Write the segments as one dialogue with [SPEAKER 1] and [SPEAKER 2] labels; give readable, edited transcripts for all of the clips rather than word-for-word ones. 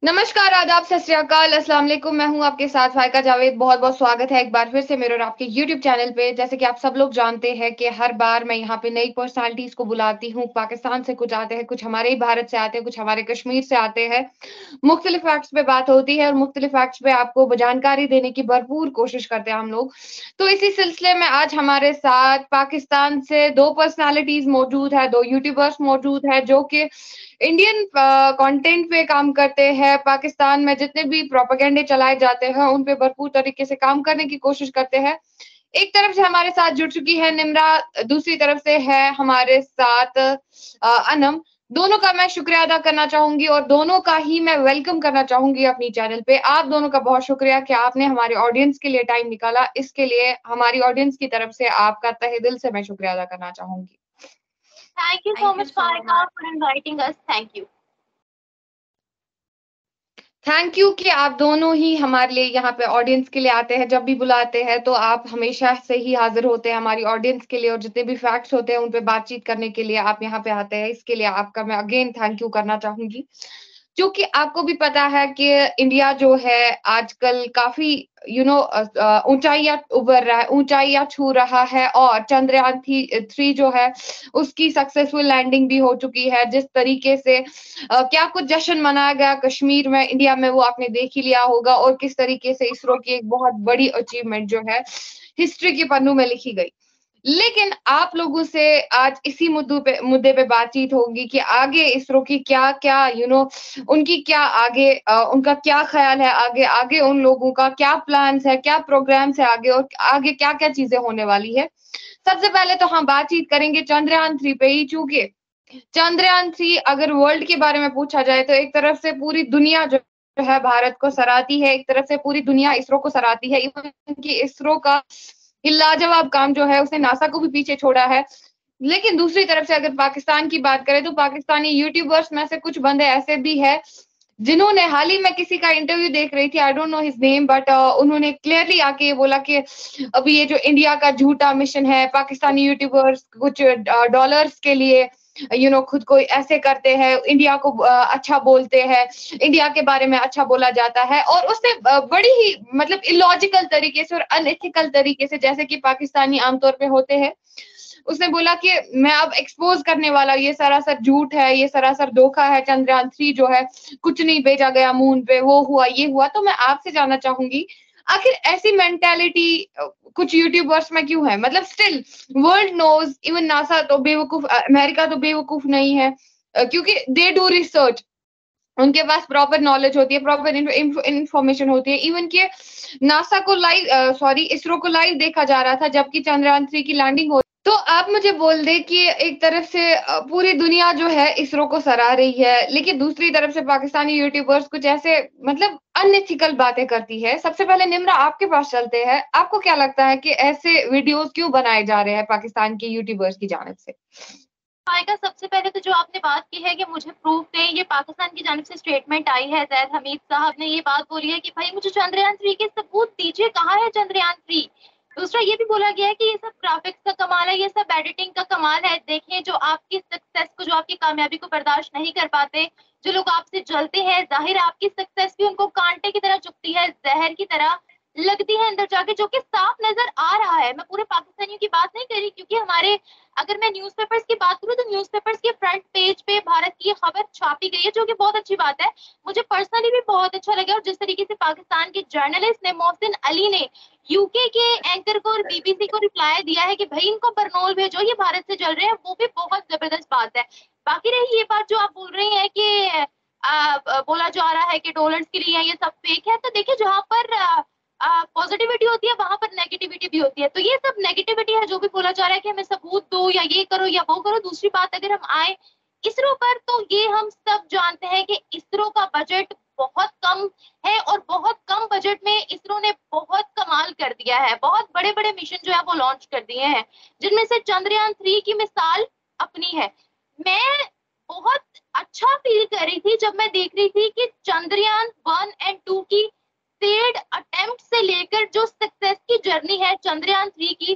[SPEAKER 1] नमस्कार, आदाब, सत श्री अकाल, अस्सलाम वालेकुम। मैं हूँ आपके साथ फायका जावेद। बहुत-बहुत स्वागत है एक बार फिर से मेरे और आपके यूट्यूब चैनल पे। जैसे कि आप सब लोग जानते हैं कि हर बार मैं यहाँ पे नई पर्सनैलिटीज़ को बुलाती हूँ। पाकिस्तान से कुछ आते हैं, कुछ हमारे ही भारत से आते हैं, कुछ हमारे कश्मीर से आते हैं। मुख्तलिफ फैक्ट्स पे बात होती है और मुख्तलिफ फैक्ट्स पे आपको जानकारी देने की भरपूर कोशिश करते हैं हम लोग। तो इसी सिलसिले में आज हमारे साथ पाकिस्तान से 2 पर्सनैलिटीज़ मौजूद है, 2 यूट्यूबर्स मौजूद हैं जो कि इंडियन कंटेंट पे काम करते हैं, पाकिस्तान में जितने भी प्रोपेगेंडे चलाए जाते हैं, उन पे भरपूर तरीके से काम करने की कोशिश करते हैं। एक तरफ से हमारे साथ जुड़ चुकी है निम्रा, दूसरी तरफ से है हमारे साथ अनम। दोनों का मैं शुक्रिया अदा करना चाहूँगी और दोनों का ही मैं वेलकम करना चाहूँगी अपनी चैनल पे। आप दोनों का बहुत शुक्रिया कि आपने हमारे ऑडियंस के लिए टाइम निकाला। इसके लिए हमारी ऑडियंस की तरफ से आपका तहे दिल से मैं शुक्रिया अदा करना चाहूँगी।
[SPEAKER 2] Thank you so
[SPEAKER 1] thank you
[SPEAKER 2] much,
[SPEAKER 1] so
[SPEAKER 2] Farika,
[SPEAKER 1] much.
[SPEAKER 2] for inviting us. Thank you.
[SPEAKER 1] Thank you कि आप दोनों ही हमारे लिए यहाँ पे ऑडियंस के लिए आते हैं। जब भी बुलाते हैं तो आप हमेशा से ही हाज़िर होते हैं हमारी ऑडियंस के लिए और जितने भी फैक्ट्स होते हैं उन पे बातचीत करने के लिए आप यहाँ पे आते हैं। इसके लिए आपका मैं अगेन थैंक यू करना चाहूँगी। क्योंकि आपको भी पता है कि इंडिया जो है आजकल काफ़ी ऊँचाइयाँ उभर रहा है, ऊँचाइयाँ छू रहा है और चंद्रयान थी 3 जो है उसकी सक्सेसफुल लैंडिंग भी हो चुकी है। जिस तरीके से क्या कुछ जश्न मनाया गया कश्मीर में, इंडिया में वो आपने देख ही लिया होगा और किस तरीके से इसरो की एक बहुत बड़ी अचीवमेंट जो है हिस्ट्री के पन्नों में लिखी गई। लेकिन आप लोगों से आज इसी मुद्दे पे बातचीत होगी कि आगे इसरो की क्या-क्या उनकी क्या आगे उनका क्या ख़्याल है आगे आगे उन लोगों का क्या प्लान्स है, क्या प्रोग्राम्स है आगे और आगे क्या-क्या चीज़ें होने वाली है। सबसे पहले तो हम बातचीत करेंगे चंद्रयान 3 पे ही चूँकि चंद्रयान 3 अगर वर्ल्ड के बारे में पूछा जाए तो एक तरफ से पूरी दुनिया जो है भारत को सराहती है, एक तरफ से पूरी दुनिया इसरो को सराहती है। इवन कि इसरो का ये लाजवाब काम जो है उसने नासा को भी पीछे छोड़ा है। लेकिन दूसरी तरफ से अगर पाकिस्तान की बात करें तो पाकिस्तानी यूट्यूबर्स में से कुछ बंदे ऐसे भी हैं, जिन्होंने हाल ही में किसी का इंटरव्यू देख रही थी, I don't know his name but उन्होंने क्लियरली आके ये बोला कि अभी ये जो इंडिया का झूठा मिशन है, पाकिस्तानी यूट्यूबर्स कुछ डॉलर्स के लिए खुद को ऐसे करते हैं, इंडिया को अच्छा बोलते हैं, इंडिया के बारे में अच्छा बोला जाता है और उसने बड़ी ही मतलब इलॉजिकल तरीके से और अनएथिकल तरीके से जैसे कि पाकिस्तानी आमतौर पे होते हैं, उसने बोला कि मैं अब एक्सपोज़ करने वाला हूँ, ये सरासर झूठ है, ये सरासर धोखा है, चंद्रयान 3 जो है, कुछ नहीं भेजा गया मून पे, वो हुआ, ये हुआ। तो मैं आपसे जानना चाहूँगी, आखिर ऐसी मेंटालिटी कुछ यूट्यूबर्स में क्यों है? मतलब still world knows even NASA तो बेवकूफ़ अमेरिका तो बेवकूफ़ नहीं है क्योंकि दे डू रिसर्च उनके पास प्रॉपर नॉलेज होती है, प्रॉपर इन्फॉर्मेशन होती है। इवन कि नासा को सॉरी इसरो को लाइव देखा जा रहा था जबकि चंद्रयान 3 की लैंडिंग हो तो आप मुझे बोल दें कि एक तरफ से पूरी दुनिया जो है इसरो को सराह रही है, लेकिन दूसरी तरफ से पाकिस्तानी यूट्यूबर्स कुछ ऐसे मतलब अनएथिकल बातें करती है। सबसे पहले निम्रा आपके पास चलते हैं। आपको क्या लगता है कि ऐसे वीडियोज़ क्यों बनाए जा रहे हैं पाकिस्तान के यूट्यूबर्स की जानिब से?
[SPEAKER 2] फारिका, सबसे पहले तो जो आपने बात की है कि मुझे प्रूफ दें, ये पाकिस्तान की जानिब से स्टेटमेंट आई है। ज़ैद हमीद साहब ने ये बात बोली है कि भाई मुझे चंद्रयान 3 के सबूत दीजिए, कहाँ है चंद्रयान 3? दूसरा ये भी बोला गया है कि ये सब ग्राफिक्स का कमाल है, ये सब एडिटिंग का कमाल है। देखिए, जो आपकी सक्सेस को, जो आपकी कामयाबी को बर्दाश्त नहीं कर पाते, जो लोग आपसे जलते हैं, ज़ाहिर है आपकी सक्सेस भी उनको कांटे की तरह चुभती है, ज़हर की तरह लगती है अंदर जाके, जो कि साफ नज़र आ रहा है। मैं पूरे पाकिस्तानियों की बात नहीं कर रही, क्योंकि हमारे अगर मैं न्यूज़पेपर्स की बात करूँ तो न्यूज़पेपर्स के फ्रंट पेज पे भारत की ये खबर छापी गई है, जो कि बहुत अच्छी बात है। मुझे पर्सनली भी बहुत अच्छा लगा, और जिस तरीके से पाकिस्तान के जर्नलिस्ट ने, मोहसिन अली ने, यूके के एंकर को और बीबीसी को रिप्लाई दिया है कि भाई इनको बरनौल भेजो, ये भारत से जल रहे हैं, वो भी बहुत जबरदस्त बात है। बाकी रही ये बात जो आप बोल रही हैं कि बोला जा रहा है कि डॉलर्स के लिए ये सब फेक है, तो देखिए, जहां पर पॉजिटिविटी होती है वहां पर नेगेटिविटी भी होती है। तो ये सब नेगेटिविटी है जो भी बोला जा रहा है कि हमें सबूत दो या ये करो या वो करो। दूसरी बात, अगर हम आए इसरो पर, तो ये हम सब जानते हैं कि इसरो का बजट बहुत कम है, और बहुत कम बजट में इसरो ने बहुत कमाल कर दिया है। बहुत बड़े बड़े मिशन जो है वो लॉन्च कर दिए हैं, जिनमें से चंद्रयान 3 की मिसाल अपनी है। मैं बहुत अच्छा फील कर रही थी जब मैं देख रही थी कि चंद्रयान 1 एंड 2 की फेल्ड अटेम्प्ट से लेकर जो सक्सेस की जर्नी है चंद्रयान 3 की,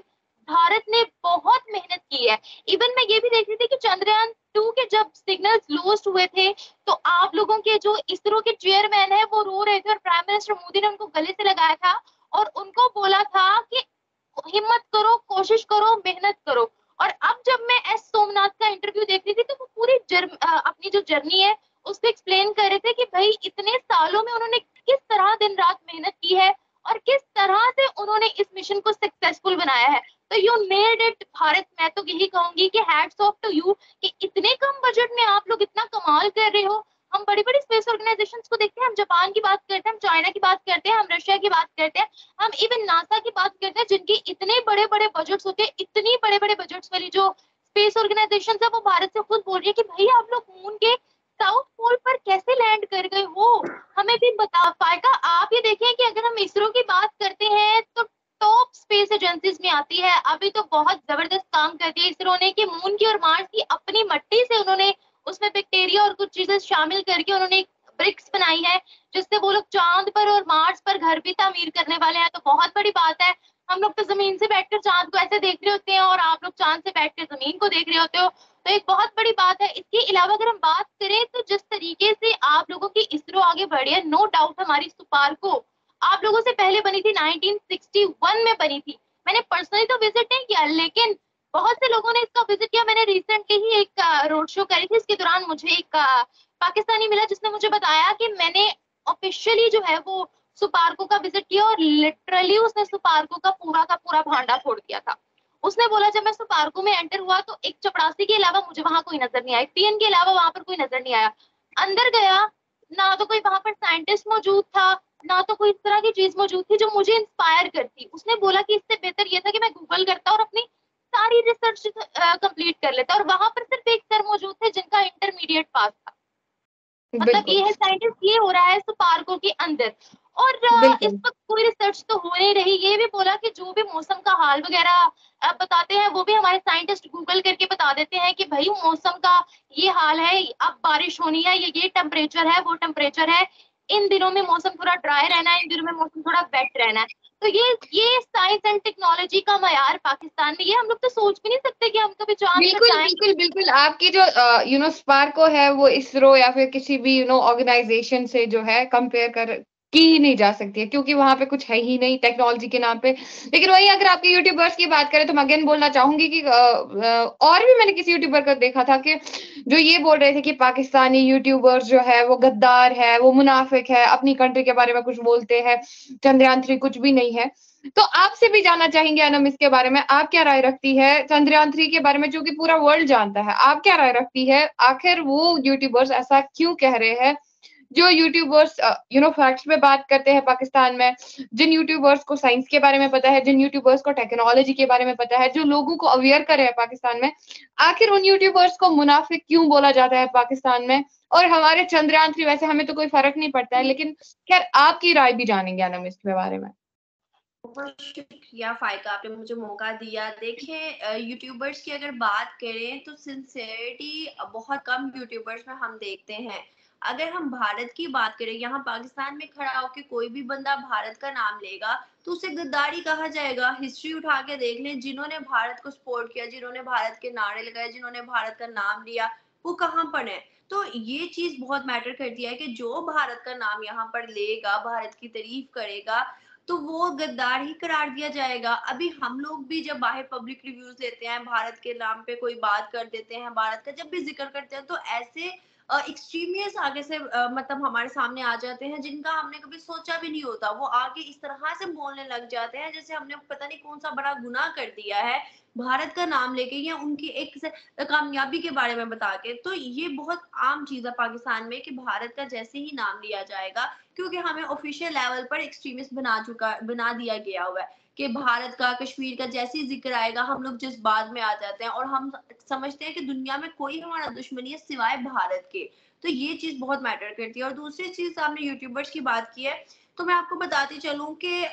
[SPEAKER 2] भारत ने बहुत मेहनत की है। इवन मैं ये भी देख रही थी कि चंद्रयान 2 के जब सिग्नल्स लॉस्ट हुए थे, तो आप लोगों के जो इसरो के चेयरमैन है वो रो रहे थे और प्राइम मिनिस्टर मोदी ने उनको गले से लगाया था और उनको बोला था कि हिम्मत करो, कोशिश करो, मेहनत करो। और अब जब मैं एस सोमनाथ का इंटरव्यू देख रही थी तो वो पूरी अपनी जो जर्नी है उस पर एक्सप्लेन कर रहे थे कि भाई इतने सालों में उन्होंने किस तरह दिन रात मेहनत की है और किस तरह से उन्होंने इस मिशन को सक्सेसफुल बनाया है। तो यू नेल्ड इट भारत। मैं तो यही कहूंगी कि हैट्स ऑफ टू यू कि इतने कम बजट में आप लोग इतना कमाल कर रहे हो। हम बड़ी बड़ी स्पेस ऑर्गेनाइजेशंस को देखते हैं, हम जापान की बात करते हैं, हम चाइना की बात करते हैं, हम रशिया की बात करते हैं, हम इवन नासा की बात करते हैं, जिनकी इतने बड़े बड़े बजट्स होते हैं। इतनी बड़े बड़े बजट्स वाली जो स्पेस ऑर्गेनाइजेशन है वो भारत से खुद बोल रही है कि भाई आप लोग मून के साउथ पोल पर कैसे लैंड कर गए हो, हमें भी बता पाएगा। आप ये देखें कि अगर हम इसरो की बात करते हैं तो टॉप स्पेस एजेंसीज में आती है। अभी तो बहुत जबरदस्त काम कर दिया इसरो ने कि मून की और मार्स की अपनी मिट्टी से उन्होंने उसमें बैक्टीरिया और कुछ चीजें शामिल करके उन्होंने एक ब्रिक्स बनाई है जिससे वो लोग चांद पर और मार्स पर घर भी तामीर करने वाले हैं। तो बहुत बड़ी बात है। हम लोग तो जमीन से बैठकर चांद को ऐसे देख रहे होते हैं और आप लोग चांद से बैठकर जमीन को देख रहे होते हो, तो एक बहुत बड़ी बात है। इसके अलावा अगर हम बात करें तो जिस तरीके से आप लोगों की इसरो आगे बढ़ी है, नो डाउट हमारी सुपार्को आप लोगों से पहले बनी थी, 1961 में बनी थी। मैंने पर्सनली तो विजिट नहीं किया लेकिन बहुत से लोगों ने इसका विजिट किया। मैंने रिसेंटली ही एक रोड शो करी थी, इसके दौरान मुझे एक पाकिस्तानी मिला जिसने मुझे बताया कि मैंने ऑफिशियली जो है वो सुपार्को का विजिट किया और लिटरली उसने सुपार्को का पूरा भांडा फोड़ दिया था। उसने बोला जब मैं सुपार्को में एंटर हुआ तो एक चपरासी के अलावा मुझे वहां कोई नजर नहीं आया, पीएन के अलावा वहां पर कोई नजर नहीं आया। अंदर गया ना तो कोई वहां पर साइंटिस्ट मौजूद था ना तो कोई इस तरह की चीज मौजूद थी जो मुझे इंस्पायर करती। उसने बोला कि इससे बेहतर ये था कि मैं गूगल करता और अपनी सारी रिसर्च कंप्लीट कर लेता। और वहां पर सिर्फ एक सर मौजूद थे जिनका इंटरमीडिएट पास था। मतलब
[SPEAKER 1] बिल्कुल
[SPEAKER 2] ये है साइंटिस्ट, ये हो रहा है सुपार्को के अंदर। और इस
[SPEAKER 1] बिल्कुल
[SPEAKER 2] वक्त कोई रिसर्च तो हो नहीं रही। ये भी बोला कि जो भी मौसम का हाल वगैरह बताते हैं वो भी हमारे साइंटिस्ट गूगल करके बता देते हैं कि भाई मौसम का ये हाल है, अब बारिश होनी है, ये टेम्परेचर है, वो टेम्परेचर है, इन दिनों में मौसम थोड़ा ड्राई रहना है, इन दिनों में मौसम थोड़ा वेट रहना है। तो ये साइंस एंड टेक्नोलॉजी का मयार पाकिस्तान में, ये हम लोग तो सोच भी नहीं सकते कि हम कभी चांद पर
[SPEAKER 1] बिल्कुल
[SPEAKER 2] जाएंगे।
[SPEAKER 1] बिल्कुल बिल्कुल आपकी जो स्पार्को है वो इसरो या फिर किसी भी ऑर्गेनाइजेशन से जो है कंपेयर कर की ही नहीं जा सकती है, क्योंकि वहां पे कुछ है ही नहीं टेक्नोलॉजी के नाम पे। लेकिन वही अगर आपके यूट्यूबर्स की बात करें तो मैं अगेन बोलना चाहूंगी कि और भी मैंने किसी यूट्यूबर को देखा था कि जो ये बोल रहे थे कि पाकिस्तानी यूट्यूबर्स जो है वो गद्दार है, वो मुनाफिक है, अपनी कंट्री के बारे में कुछ बोलते हैं, चंद्रयान 3 कुछ भी नहीं है। तो आपसे भी जानना चाहेंगे अनम इसके बारे में, आप क्या राय रखती है चंद्रयान 3 के बारे में जो कि पूरा वर्ल्ड जानता है, आप क्या राय रखती है? आखिर वो यूट्यूबर्स ऐसा क्यों कह रहे हैं? जो यूट्यूबर्स फैक्ट्स पे बात करते हैं पाकिस्तान में, जिन यूट्यूबर्स को साइंस के बारे में पता है, जिन यूट्यूबर्स को टेक्नोलॉजी के बारे में पता है, जो लोगों को अवेयर कर रहे हैं पाकिस्तान में, आखिर उन यूट्यूबर्स को मुनाफिक क्यों बोला जाता है पाकिस्तान में? और हमारे चंद्रयान 3 वैसे हमें तो कोई फर्क नहीं पड़ता है, लेकिन खैर आपकी राय भी जानेंगे अनम इसके बारे में।
[SPEAKER 3] बहुत शुक्रिया फाइका, आपने मुझे मौका दिया। देखें यूट्यूबर्स की अगर बात करें तो सिंसेरिटी बहुत कम यूट्यूबर्स में हम देखते हैं। अगर हम भारत की बात करें, यहाँ पाकिस्तान में खड़ा होकर कोई भी बंदा भारत का नाम लेगा तो उसे गद्दारी कहा जाएगा। हिस्ट्री उठा के देख लें, जिन्होंने भारत को सपोर्ट किया, जिन्होंने भारत के नारे लगाए, जिन्होंने भारत का नाम लिया, वो कहाँ पर है। तो ये चीज बहुत मैटर करती है कि जो भारत का नाम यहाँ पर लेगा, भारत की तारीफ करेगा, तो वो गद्दार ही करार दिया जाएगा। अभी हम लोग भी जब बाहर पब्लिक रिव्यूज लेते हैं, भारत के नाम पे कोई बात कर देते हैं, भारत का जब भी जिक्र करते हैं, तो ऐसे एक्सट्रीमिस्ट आगे से मतलब हमारे सामने आ जाते हैं जिनका हमने कभी सोचा भी नहीं होता। वो आगे इस तरह से बोलने लग जाते हैं जैसे हमने पता नहीं कौन सा बड़ा गुनाह कर दिया है, भारत का नाम लेके या उनकी एक कामयाबी के बारे में बता के। तो ये बहुत आम चीज है पाकिस्तान में कि भारत का जैसे ही नाम लिया जाएगा, क्योंकि हमें ऑफिशियल लेवल पर एक्सट्रीमिस्ट बना दिया गया हुआ है कि भारत का, कश्मीर का जैसे ही जिक्र आएगा हम लोग जिस बात में आ जाते हैं और हम समझते हैं कि दुनिया में कोई हमारा दुश्मनी है सिवाय भारत के। तो ये चीज बहुत मैटर करती है। और दूसरी चीज, आपने यूट्यूबर्स की बात की है तो मैं आपको बताती चलूं कि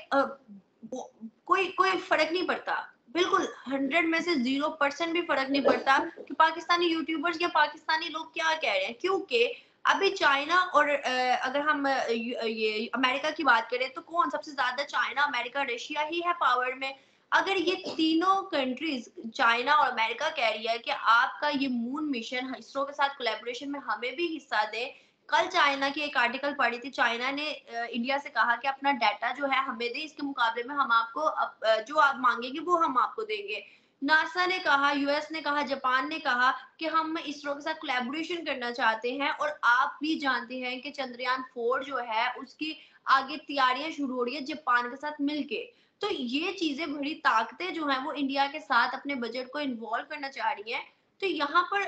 [SPEAKER 3] कोई कोई फर्क नहीं पड़ता, बिल्कुल 100 में से 0% भी फर्क नहीं पड़ता कि पाकिस्तानी यूट्यूबर्स या पाकिस्तानी लोग क्या कह रहे हैं। क्योंकि अभी चाइना और अगर हम ये अमेरिका की बात करें तो कौन सबसे ज्यादा, चाइना, अमेरिका, रशिया ही है पावर में। अगर ये तीनों कंट्रीज, चाइना और अमेरिका, कह रही है कि आपका ये मून मिशन इसरो के साथ कोलैबोरेशन में हमें भी हिस्सा दे, कल चाइना की एक आर्टिकल पढ़ी थी, चाइना ने इंडिया से कहा कि अपना डाटा जो है हमें दे, इसके मुकाबले में हम आपको जो आप मांगेंगे वो हम आपको देंगे। नासा ने कहा, यूएस ने कहा, जापान ने कहा कि हम इसरो के साथ कोलैबोरेशन करना चाहते हैं। और आप भी जानते हैं कि चंद्रयान 4 जो है उसकी आगे तैयारियां शुरू हो रही है जापान के साथ मिलके। तो ये चीजें, बड़ी ताकतें जो हैं वो इंडिया के साथ अपने बजट को इन्वॉल्व करना चाह रही हैं। तो यहाँ पर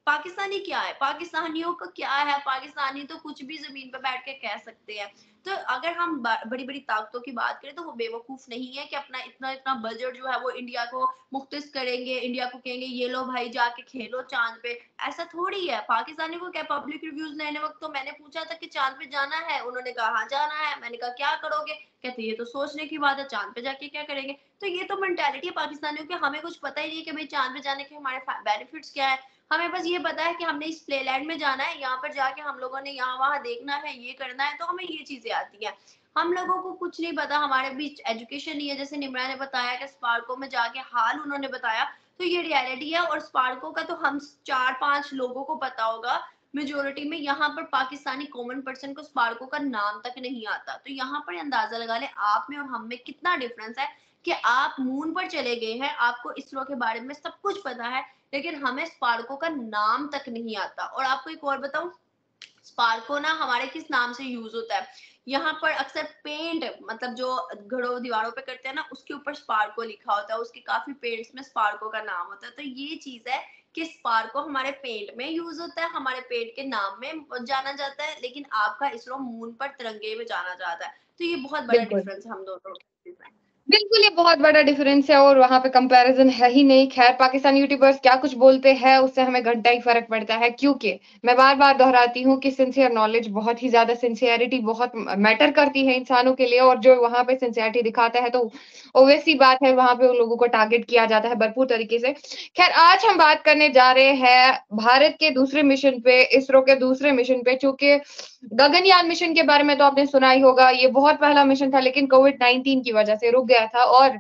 [SPEAKER 3] पाकिस्तानी क्या है, पाकिस्तानियों का क्या है, पाकिस्तानी तो कुछ भी जमीन पर बैठ के कह सकते हैं। तो अगर हम बड़ी बड़ी ताकतों की बात करें तो वो बेवकूफ नहीं है कि अपना इतना इतना बजट जो है वो इंडिया को मुख्तस करेंगे, इंडिया को कहेंगे ये लो भाई जाके खेलो चांद पे। ऐसा थोड़ी है। पाकिस्तानी को क्या, पब्लिक रिव्यूज लेने वक्त तो मैंने पूछा था कि चांद पे जाना है, उन्होंने कहा हाँ जाना है। मैंने कहा क्या करोगे, कहते ये तो सोचने की बात है, चांद पे जाके क्या करेंगे। तो ये तो मेंटालिटी है पाकिस्तानियों की, हमें कुछ पता ही नहीं कि भाई चांद पे जाने के हमारे बेनिफिट्स क्या है। हमें बस ये पता है कि हमने इस प्लेलैंड में जाना है, यहाँ पर जाके हम लोगों ने यहाँ वहाँ देखना है, ये करना है, तो हमें ये चीजें आती हैं। हम लोगों को कुछ नहीं पता, हमारे बीच एजुकेशन नहीं है। जैसे निम्रा ने बताया कि स्पार्को में जाके हाल उन्होंने बताया, तो ये रियलिटी है। और स्पार्को का तो हम 4-5 लोगों को पता होगा मेजोरिटी में। यहाँ पर पाकिस्तानी कॉमन पर्सन को स्पार्को का नाम तक नहीं आता। तो यहाँ पर अंदाजा लगा ले आप में और हम में कितना डिफरेंस है कि आप मून पर चले गए हैं, आपको इसरो के बारे में सब कुछ पता है, लेकिन हमें स्पार्को का नाम तक नहीं आता। और आपको एक और बताऊं, स्पार्को ना हमारे किस नाम से यूज होता है। यहाँ पर अक्सर पेंट, मतलब जो घरों दीवारों पे करते हैं ना, उसके ऊपर स्पार्को लिखा होता है, उसके काफी पेंट्स में स्पार्को का नाम होता है। तो ये चीज है कि स्पार्को हमारे पेंट में यूज होता है, हमारे पेंट के नाम में जाना जाता है, लेकिन आपका इसरो मून पर तिरंगे में जाना जाता है। तो ये बहुत बड़ा
[SPEAKER 1] बिल्कुल
[SPEAKER 3] डिफरेंस हम दोनों में।
[SPEAKER 1] बिल्कुल, ये बहुत बड़ा डिफरेंस है और वहां पे कंपैरिजन है ही नहीं। खैर, पाकिस्तानी यूट्यूबर्स क्या कुछ बोलते हैं उससे हमें घंटा ही फर्क पड़ता है, क्योंकि मैं बार बार दोहराती हूँ कि सिंसियर नॉलेज, बहुत ही ज्यादा सिंसियरिटी बहुत मैटर करती है इंसानों के लिए। और जो वहां पे सिंसियरिटी दिखाता है तो obvious सी बात है, वहां पे उन लोगों को टारगेट किया जाता है भरपूर तरीके से। खैर, आज हम बात करने जा रहे हैं भारत के दूसरे मिशन पे, इसरो के दूसरे मिशन पे। चूंकि गगनयान मिशन के बारे में तो आपने सुना ही होगा, ये बहुत पहला मिशन था, लेकिन कोविड-19 की वजह से रुक गया था। और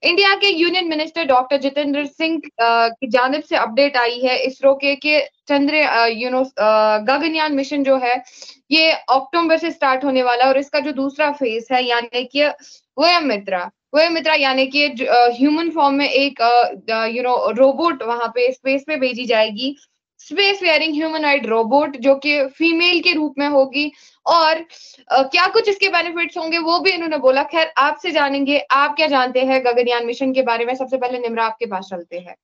[SPEAKER 1] इंडिया के union minister doctor Jitendra Singh की जानिब से अपडेट आई है इसरो के कि गगनयान मिशन जो है ये अक्टूबर से स्टार्ट होने वाला है। और इसका जो दूसरा फेज है, यानी कि वयमित्रा यानी कि ह्यूमन फॉर्म में एक रोबोट वहां पे स्पेस पे भेजी जाएगी, स्पेस वेयरिंग ह्यूमनॉइड रोबोट, जो कि फीमेल के रूप में होगी। और क्या कुछ इसके बेनिफिट्स होंगे वो भी इन्होंने बोला। खैर, आपसे जानेंगे आप क्या जानते हैं गगनयान मिशन के बारे में। सबसे पहले निम्रा आपके पास चलते हैं।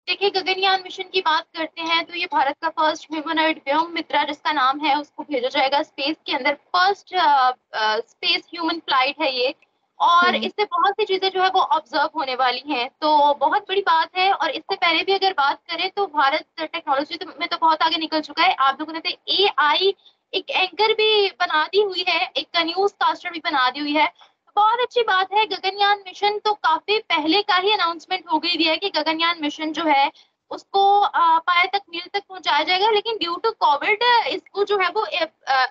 [SPEAKER 2] देखिए, गगनयान मिशन की बात करते हैं तो ये भारत का फर्स्ट ह्यूमनॉइड व्योममित्रा जिसका नाम है, उसको भेजा जाएगा स्पेस के अंदर। फर्स्ट स्पेस ह्यूमन फ्लाइट है ये। और इससे बहुत सी चीजें जो है वो ऑब्जर्व होने वाली हैं, तो बहुत बड़ी बात है। और इससे पहले भी अगर बात करें तो भारत टेक्नोलॉजी में तो बहुत आगे निकल चुका है। आप लोगों ने तो AI एक एंकर भी बना दी हुई है, एक न्यूज कास्टर भी बना दी हुई है। बहुत अच्छी बात है। गगनयान मिशन तो काफी पहले का ही अनाउंसमेंट हो गई है कि गगनयान मिशन जो है उसको पाए तक मील तक पहुंचाया जाएगा, लेकिन ड्यू टू कोविड इसको जो है वो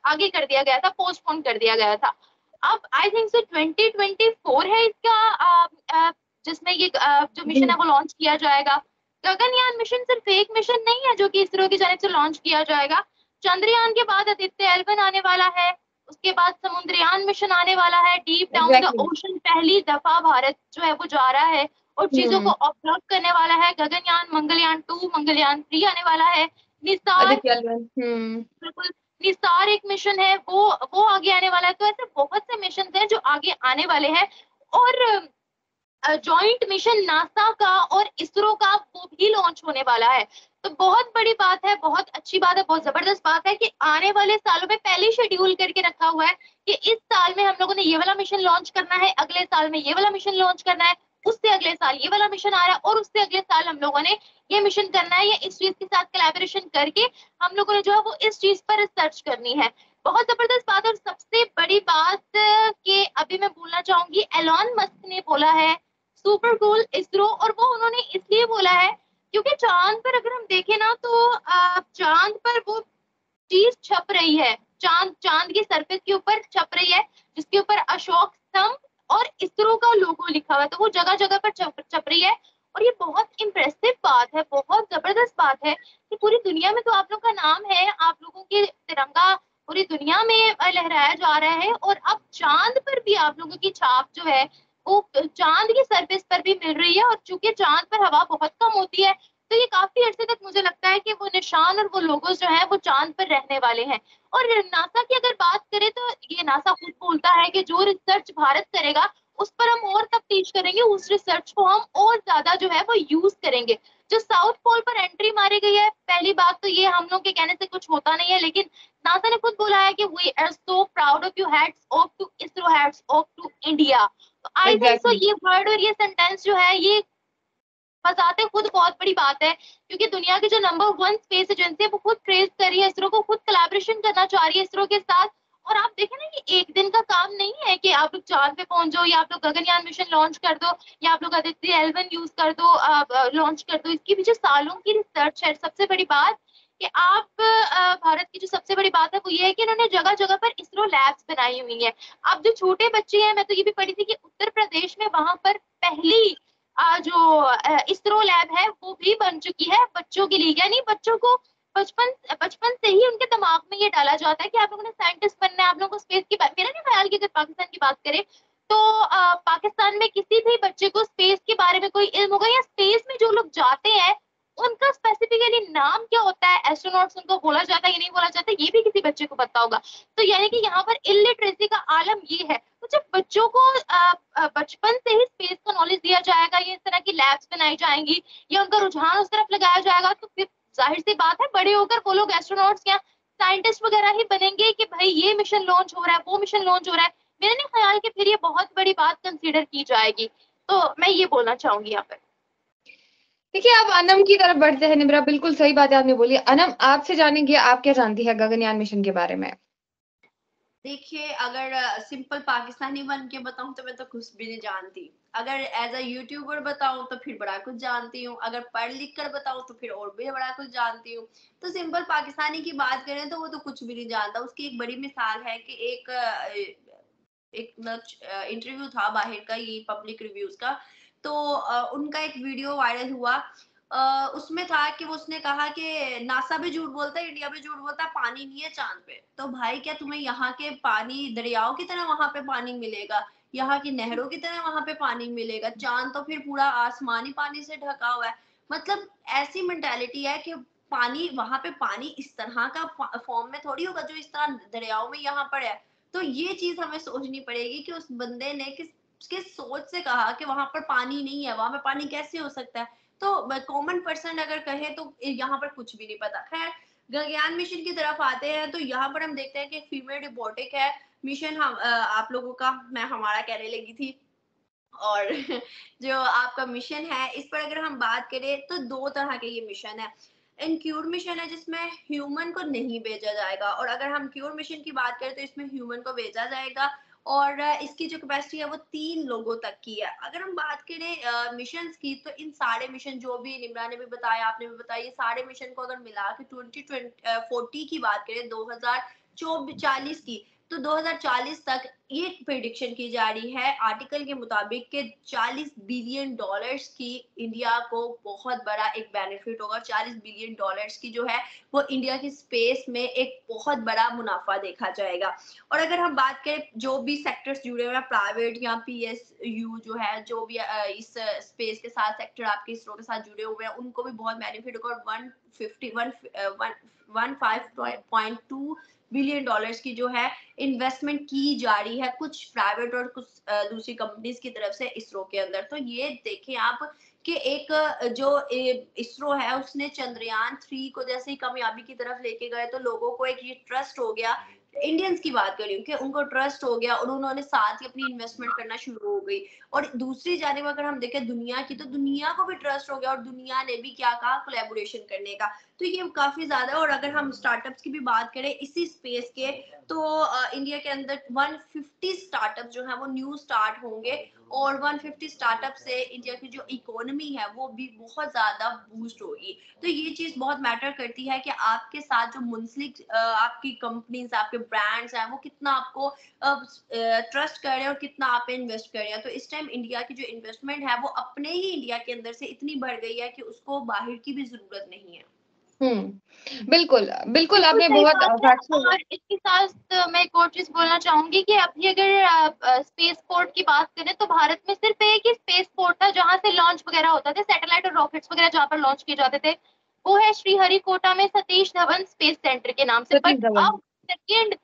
[SPEAKER 2] आगे कर दिया गया था, पोस्टपोन कर दिया गया था। अब आई थिंक सो 2024 है इसका जिसमें ये जो मिशन है वो लॉन्च किया जाएगा। गगनयान मिशन सिर्फ एक मिशन नहीं है जो कि इसरो की जानिब से लॉन्च किया जाएगा। चंद्रयान के बाद आदित्य L1 आने वाला है, उसके बाद समुद्रयान मिशन आने वाला है, deep down the
[SPEAKER 1] exactly.
[SPEAKER 2] Ocean पहली दफा भारत जो है वो जा रहा है और चीजों को ऑब्जर्व करने वाला है। गगनयान, मंगलयान 2, मंगलयान 3 आने वाला है। निसार,
[SPEAKER 1] आदित्य L1।
[SPEAKER 2] बिल्कुल, निसार एक मिशन है, वो आगे आने वाला है। तो ऐसे बहुत से मिशन हैं जो आगे आने वाले हैं। और जॉइंट मिशन नासा का और इसरो का वो भी लॉन्च होने वाला है। तो बहुत बड़ी बात है, बहुत अच्छी बात है, बहुत जबरदस्त बात है कि आने वाले सालों में पहले शेड्यूल करके रखा हुआ है कि इस साल में हम लोगों ने ये वाला मिशन लॉन्च करना है, अगले साल में ये वाला मिशन लॉन्च करना है, उससे अगले साल ये वाला मिशन आ रहा है और उससे अगले साल हम लोगों ने ये मिशन करना है, या इस चीज के साथ कोलैबोरेशन करके हम लोगों ने जो है वो इस चीज पर रिसर्च करनी है। बहुत जबरदस्त बात है। और सबसे बड़ी बात कि अभी मैं बोलना चाहूंगी, एलॉन मस्क ने बोला है सुपर कूल इसरो। और वो उन्होंने इसलिए बोला है क्योंकि चांद पर अगर हम देखें ना तो चांद पर वो चीज छप रही है, चांद की सरफेस के ऊपर छप रही है जिसके ऊपर अशोक स्तंभ और इसरो का लोगो लिखा हुआ है। तो वो जगह जगह पर छप रही है। और ये बहुत इम्प्रेसिव बात है, बहुत जबरदस्त बात है कि पूरी दुनिया में तो आप लोग का नाम है, आप लोगों के तिरंगा पूरी दुनिया में लहराया जा रहा है, और अब चांद पर भी आप लोगों की छाप जो है वो चांद की सरफेस पर भी मिल रही है। और चूंकि चांद पर हवा बहुत कम होती है, तो ये काफी अर्से तक मुझे लगता है कि वो निशान और वो लोगो जो है वो चांद पर रहने वाले हैं। और नासा की अगर बात करें तो ये नासा खुद बोलता है कि जो रिसर्च भारत करेगा उस पर हम और तफ्तीश करेंगे, उस रिसर्च को हम और ज्यादा जो है वो यूज करेंगे। जो साउथ पोल पर एंट्री मारी गई है, पहली बात तो ये हम लोग के कहने से कुछ होता नहीं है, लेकिन नासा ने खुद बोला है कि we are so proud of you, hats off to ISRO, hats off to India. तो आई थिंक सो
[SPEAKER 1] एग्जैक्टली।
[SPEAKER 2] ये वर्ड और ये सेंटेंस जो है ये बताते खुद बहुत बड़ी बात है, क्योंकि दुनिया की जो नंबर 1 स्पेस एजेंसी है वो खुद प्रेज कर रही है इसरो को, खुद कोलैबोरेशन करना चाह रही है इसरो के साथ। और आप देखें ना, ये एक दिन का काम नहीं है कि आप लोग चांद पे पहुंच जाओ, या आप लोग गगनयान मिशन लॉन्च कर दो, या आप लोग आदित्य L1 यूज कर दो, लॉन्च कर दो। इसके पीछे सालों की रिसर्च है। सबसे बड़ी बात कि आप भारत की जो सबसे बड़ी बात है वो ये है कि इन्होंने जगह जगह पर इसरो लैब्स बनाई हुई है। अब जो छोटे बच्चे हैं, मैं तो ये भी पढ़ी थी कि उत्तर प्रदेश में वहां पर पहली जो इसरो लैब है वो भी बन चुकी है बच्चों के लिए। यानी बच्चों को बचपन बचपन से ही उनके दिमाग में ये डाला जाता है कि आप लोगों ने साइंटिस्ट बनना है, आप लोगों को स्पेस की बात। मेरा नहीं ख्याल कि अगर पाकिस्तान की बात करें तो पाकिस्तान में किसी भी बच्चे को स्पेस के बारे में कोई इल्म होगा, या स्पेस में जो लोग जाते हैं उनका स्पेसिफिकली नाम क्या होता है, एस्ट्रोनॉट्स उनको बोला जाता है या नहीं बोला जाता, ये भी किसी बच्चे को पता होगा। तो यानी कि यहाँ पर इलिटरेसी का आलम ये है। तो जब बच्चों को बचपन से ही स्पेस का नॉलेज दिया जाएगा, ये इस तरह की लैब्स बनाई जाएंगी, या उनका रुझान उस तरफ लगाया जाएगा, तो फिर जाहिर सी बात है बड़े होकर वो लोग एस्ट्रोनॉट्स या साइंटिस्ट वगैरह ही बनेंगे कि भाई ये मिशन लॉन्च हो रहा है, वो मिशन लॉन्च हो रहा है। मेरा नहीं ख्याल कि फिर ये बहुत बड़ी बात कंसीडर की जाएगी। तो मैं ये बोलना चाहूंगी यहाँ पर।
[SPEAKER 1] देखिए, आप अनम की तरफ बढ़ते हैं निब्रा, बिल्कुल सही बात है आपने बोली। अनम, आपसे जानेंगे आप क्या जानती है गगनयान मिशन के बारे में?
[SPEAKER 3] देखिए, अगर सिंपल पाकिस्तानी बन के बताऊं तो मैं तो कुछ भी नहीं जानती। अगर एज अ यूट्यूबर बताऊं तो फिर बड़ा कुछ जानती हूँ। अगर पढ़ लिख कर बताऊं तो फिर और भी बड़ा कुछ जानती हूँ। तो सिंपल पाकिस्तानी की बात करें तो वो तो कुछ भी नहीं जानता। उसकी एक बड़ी मिसाल है कि एक इंटरव्यू था बाहर का, ये पब्लिक रिव्यूज का। तो उनका एक वीडियो वायरल हुआ। उसमें था कि वो उसने कहा कि नासा भी झूठ बोलता है, इंडिया भी झूठ बोलता है, पानी नहीं है चांद पे। तो भाई, क्या तुम्हें यहाँ के पानी दरियाओं की तरह वहां पे पानी मिलेगा? यहाँ की नहरों की तरह वहां पे पानी मिलेगा? चांद तो फिर पूरा आसमानी पानी से ढका हुआ है। मतलब ऐसी मेंटालिटी है कि पानी वहां पे पानी इस तरह का फॉर्म में थोड़ी होगा जो इस तरह दरियाओं में यहाँ पर है। तो ये चीज हमें सोचनी पड़ेगी कि उस बंदे ने किस उसके सोच से कहा कि वहां पर पानी नहीं है, वहां पर पानी कैसे हो सकता है? तो कॉमन पर्सन अगर कहे तो यहाँ पर कुछ भी नहीं पता। खैर, गगनयान मिशन की तरफ आते हैं तो यहाँ पर हम देखते हैं कि फीमेल रोबोटिक है मिशन। हम आप लोगों का, मैं हमारा कहने लगी थी। और जो आपका मिशन है इस पर अगर हम बात करें तो दो तरह के ये मिशन है। इनक्यूर मिशन है जिसमें ह्यूमन को नहीं भेजा जाएगा, और अगर हम क्यूर मिशन की बात करें तो इसमें ह्यूमन को भेजा जाएगा। और इसकी जो कैपेसिटी है वो 3 लोगों तक की है। अगर हम बात करें मिशन की, तो इन सारे मिशन जो भी निम्रा ने भी बताया, आपने भी बताया, ये सारे मिशन को अगर मिला के 2040 की बात करें, 2040 की, तो 2040 तक ये प्रिडिक्शन की जा रही है आर्टिकल के मुताबिक कि $40 बिलियन की इंडिया को बहुत बड़ा एक बेनिफिट होगा। $40 बिलियन की जो है वो इंडिया की स्पेस में एक बहुत बड़ा मुनाफा देखा जाएगा। और अगर हम बात करें जो भी सेक्टर्स जुड़े हुए हैं, प्राइवेट या PSU जो है, जो भी इस स्पेस के साथ सेक्टर आपके इसरो के साथ जुड़े हुए हैं, उनको भी बहुत बेनिफिट होगा। और 115.2 बिलियन डॉलर्स की जो है इन्वेस्टमेंट की जा रही है कुछ प्राइवेट और कुछ दूसरी कंपनीज की तरफ से इसरो के अंदर। तो ये देखें आप कि एक जो इसरो है उसने चंद्रयान 3 को जैसे ही कामयाबी की तरफ लेके गए तो लोगों को एक ये ट्रस्ट हो गया। इंडियंस की बात करी कि उनको ट्रस्ट हो गया और उन्होंने साथ ही अपनी इन्वेस्टमेंट करना शुरू हो गई। और दूसरी जानिब अगर हम देखें दुनिया की, तो दुनिया को भी ट्रस्ट हो गया और दुनिया ने भी क्या कहा, कोलैबोरेशन करने का। तो ये काफी ज्यादा। और अगर हम स्टार्टअप्स की भी बात करें इसी स्पेस के, तो इंडिया के अंदर 150 स्टार्टअप जो है वो न्यू स्टार्ट होंगे, और 150 स्टार्टअप से इंडिया की जो इकोनॉमी है वो भी बहुत ज्यादा बूस्ट होगी। तो ये चीज बहुत मैटर करती है कि आपके साथ जो मुंसलिक आपकी कंपनीज, आपके ब्रांड्स हैं, वो कितना आपको ट्रस्ट कर रहे हैं और कितना आप पे इन्वेस्ट कर रहे हैं। तो इस टाइम इंडिया की जो इन्वेस्टमेंट है वो अपने ही इंडिया के अंदर से इतनी बढ़ गई है कि उसको बाहर की भी जरूरत नहीं है।
[SPEAKER 1] बिल्कुल बिल्कुल,
[SPEAKER 2] बिल्कुल
[SPEAKER 1] आपने
[SPEAKER 2] सही
[SPEAKER 1] बहुत
[SPEAKER 2] बात है।
[SPEAKER 1] फैक्चुअल।
[SPEAKER 2] और इसके साथ मैं एक और चीज बोलना चाहूंगी कि अभी अगर स्पेस पोर्ट की बात करें तो भारत में सिर्फ एक ही स्पेस पोर्ट था जहां से लॉन्च वगैरह होता था, सैटेलाइट और रॉकेट्स वगैरह जहां पर लॉन्च किए जाते थे, वो है श्रीहरिकोटा में सतीश धवन स्पेस सेंटर के नाम से।
[SPEAKER 1] सतीश
[SPEAKER 2] बट
[SPEAKER 1] धवन।
[SPEAKER 2] अब second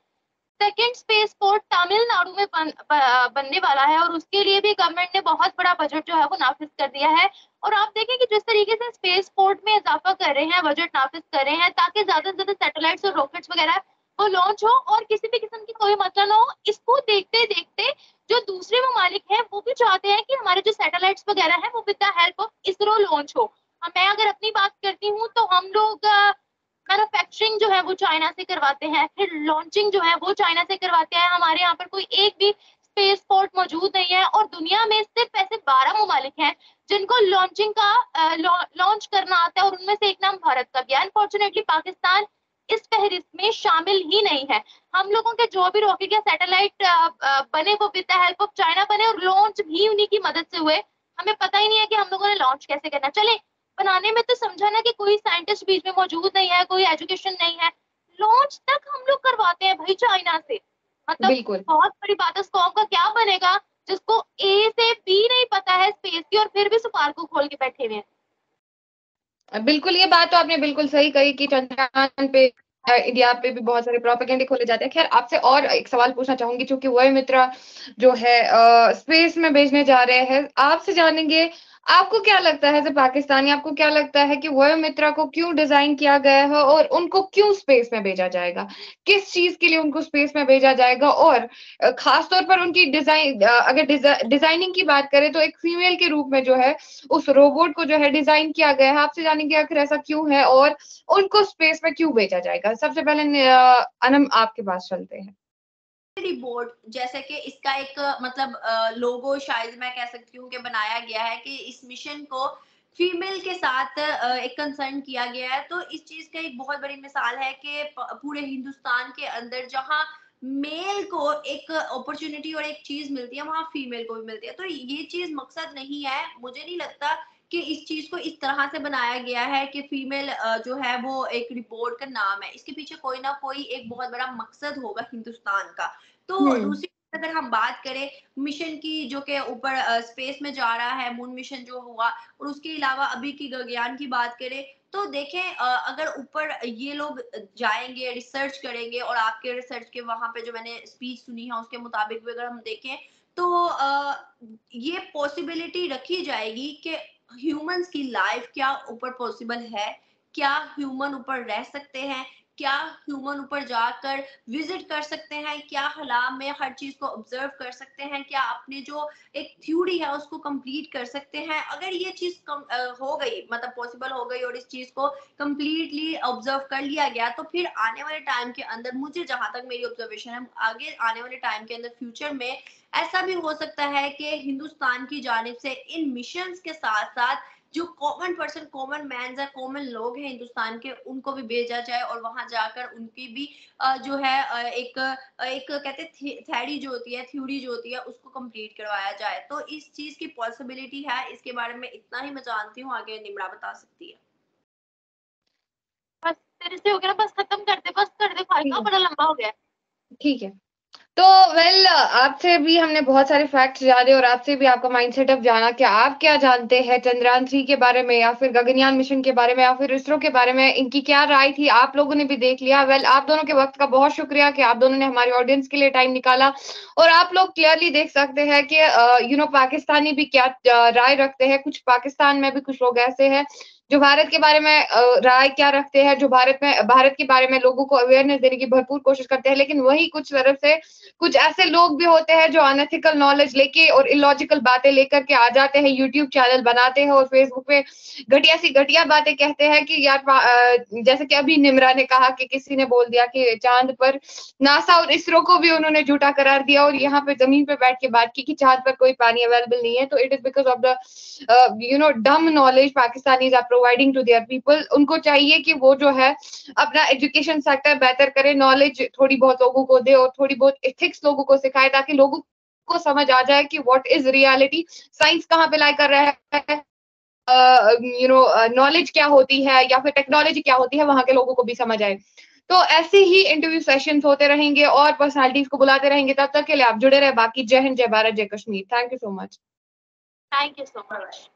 [SPEAKER 2] second space port Tamil Nadu में बनने वाला है, और उसके लिए भी गवर्नमेंट ने बहुत बड़ा बजट जो है वो नाफिज कर दिया है। और आप देखें कि जिस तरीके से स्पेस पोर्ट में इजाफा कर रहे हैं, बजट नाफिज कर रहे हैं ताकि ज्यादा से ज्यादा सैटेलाइट्स और रॉकेट्स वगैरह वो लॉन्च हो और किसी भी किस्म की कोई मसला ना हो। इसको देखते देखते जो दूसरे ममालिक हैं वो भी चाहते हैं कि हमारे जो सैटेलाइट्स वगैरह हैं वो with the help of ISRO launch हो। मैं अगर अपनी बात करती हूँ तो हम लोग मैन्युफैक्चरिंग जो है वो चाइना से करवाते हैं, फिर लॉन्चिंग जो है वो चाइना से करवाते हैं। हमारे यहाँ पर कोई एक भी स्पेस पोर्ट मौजूद नहीं है, और दुनिया में सिर्फ ऐसे 12 ममालिक हैं जिनको लॉन्चिंग का लॉन्च करना आता है, और उनमें से एक नाम भारत का भी है। अनफॉर्चुनेटली पाकिस्तान इस फहरिस्त में शामिल ही नहीं है। हम लोगों के जो भी रॉकेट या सैटेलाइट बने वो with the help of China बने, और लॉन्च भी उन्हीं की मदद से हुए। हमें पता ही नहीं है कि हम लोगों ने लॉन्च कैसे करना। चले बनाने में तो समझा ना कि कोई साइंटिस्ट बीच में मौजूद नहीं है, कोई एजुकेशन नहीं है, लॉन्च तक हम लोग करवाते हैं भाई चाइना से। मतलब
[SPEAKER 1] बिल्कुल
[SPEAKER 2] बहुत बड़ी बात है। उस कौम का क्या बनेगा जिसको ए से बी नहीं पता है स्पेस की, और फिर भी सुपार को खोल के बैठे हुए हैं।
[SPEAKER 1] बिल्कुल, ये बात तो आपने बिल्कुल सही कही कि चंद्रयान पे इंडिया पे भी बहुत सारे प्रोपेगेंडे खोले जाते हैं। खैर, आपसे और एक सवाल पूछना चाहूंगी, चूंकि वही मित्रा जो है स्पेस में भेजने जा रहे हैं, आपसे जानेंगे आपको क्या लगता है, एज ए पाकिस्तानी आपको क्या लगता है कि वह मित्रा को क्यों डिजाइन किया गया है और उनको क्यों स्पेस में भेजा जाएगा? किस चीज के लिए उनको स्पेस में भेजा जाएगा? और खास तौर पर उनकी डिजाइन, अगर डिजाइनिंग की बात करें तो एक फीमेल के रूप में जो है उस रोबोट को जो है डिजाइन किया गया है। आपसे जानेंगे आखिर ऐसा क्यों है और उनको स्पेस में क्यों भेजा जाएगा। सबसे पहले अनम आपके पास चलते हैं।
[SPEAKER 3] बोर्ड जैसे कि इसका एक मतलब लोगो शायद मैं कह सकती हूँ कि बनाया गया है कि इस मिशन को फीमेल के साथ एक कंसर्न किया गया है। तो इस चीज का एक बहुत बड़ी मिसाल है कि पूरे हिंदुस्तान के अंदर जहाँ मेल को एक अपॉर्चुनिटी और एक चीज मिलती है, वहां फीमेल को भी मिलती है। तो ये चीज मकसद नहीं है, मुझे नहीं लगता कि इस चीज को इस तरह से बनाया गया है कि फीमेल जो है वो एक रिपोर्ट का नाम है। इसके पीछे कोई ना कोई एक बहुत बड़ा मकसद होगा हिंदुस्तान का। तो दूसरी अगर हम बात करें मिशन की जो कि ऊपर स्पेस में जा रहा है, मून मिशन जो हुआ, और उसके अलावा अभी की गगनयान की बात करें तो देखें अगर ऊपर ये लोग जाएंगे, रिसर्च करेंगे, और आपके रिसर्च के वहां पे जो मैंने स्पीच सुनी है उसके मुताबिक भी अगर हम देखें तो ये पॉसिबिलिटी रखी जाएगी कि ह्यूमंस की लाइफ क्या ऊपर पॉसिबल है, क्या ह्यूमन ऊपर रह सकते हैं, क्या ह्यूमन ऊपर जाकर विजिट कर सकते हैं, क्या हला में हर चीज को ऑब्जर्व कर सकते हैं, क्या अपने जो एक थ्योरी है उसको कंप्लीट कर सकते हैं। अगर ये चीज हो गई, मतलब पॉसिबल हो गई, और इस चीज को कंप्लीटली ऑब्जर्व कर लिया गया, तो फिर आने वाले टाइम के अंदर, मुझे जहां तक मेरी ऑब्जर्वेशन है, आगे आने वाले टाइम के अंदर फ्यूचर में ऐसा भी हो सकता है कि हिंदुस्तान की जानिब से इन मिशंस के साथ साथ जो कॉमन पर्सन, कॉमन मैन है, कॉमन लोग हैं हिंदुस्तान के, उनको भी भेजा जाए, और वहां जाकर उनकी भी जो है एक एक कहते थ्योरी जो होती है, थ्योरी जो होती है, उसको कंप्लीट करवाया जाए। तो इस चीज की पॉसिबिलिटी है, इसके बारे में इतना ही मैं जानती हूँ, आगे निम्रा बता सकती है।
[SPEAKER 2] बस तेरे से हो गया, बस खत्म कर दे, बस कर दे भाई, का बड़ा लंबा हो गया।
[SPEAKER 1] ठीक है, तो वेल आपसे भी हमने बहुत सारे फैक्ट्स जाने और आपसे भी आपका माइंडसेट अब जाना कि आप क्या जानते हैं चंद्रयान 3 के बारे में, या फिर गगनयान मिशन के बारे में, या फिर इसरो के बारे में, इनकी क्या राय थी, आप लोगों ने भी देख लिया। वेल आप दोनों के वक्त का बहुत शुक्रिया कि आप दोनों ने हमारी ऑडियंस के लिए टाइम निकाला, और आप लोग क्लियरली देख सकते हैं कि पाकिस्तानी भी क्या राय रखते हैं। कुछ पाकिस्तान में भी कुछ लोग ऐसे हैं जो भारत के बारे में राय क्या रखते हैं, जो भारत के बारे में लोगों को अवेयरनेस देने की भरपूर कोशिश करते हैं, लेकिन वही कुछ तरफ से कुछ ऐसे लोग भी होते हैं जो अनएथिकल नॉलेज लेके और इलॉजिकल बातें लेकर के आ जाते हैं, यूट्यूब चैनल बनाते हैं और फेसबुक पे घटिया बातें कहते हैं कि यार जैसे कि अभी निम्रा ने कहा कि किसी ने बोल दिया कि चांद पर नासा और इसरो को भी उन्होंने झूठा करार दिया और यहाँ पे जमीन पे बैठ के बात की कि चांद पर कोई पानी अवेलेबल नहीं है। तो it is because of the dumb knowledge Pakistanis are providing to their people. उनको चाहिए कि वो जो है अपना एजुकेशन सेक्टर बेहतर करे, नॉलेज थोड़ी बहुत लोगों को दे और थोड़ी बहुत एथिक्स लोगों को सिखाए, ताकि लोगों को समझ आ जाए कि व्हाट इज रियलिटी, साइंस कहाँ पे लाई कर रहा है, नॉलेज क्या होती है या फिर टेक्नोलॉजी क्या होती है, वहां के लोगों को भी समझ आए। तो ऐसे ही इंटरव्यू सेशंस होते रहेंगे और पर्सनालिटीज को बुलाते रहेंगे। तब तक के लिए आप जुड़े रहे। बाकी जय हिंद, जय भारत, जय Kashmir. Thank you so much.
[SPEAKER 2] Thank you so much.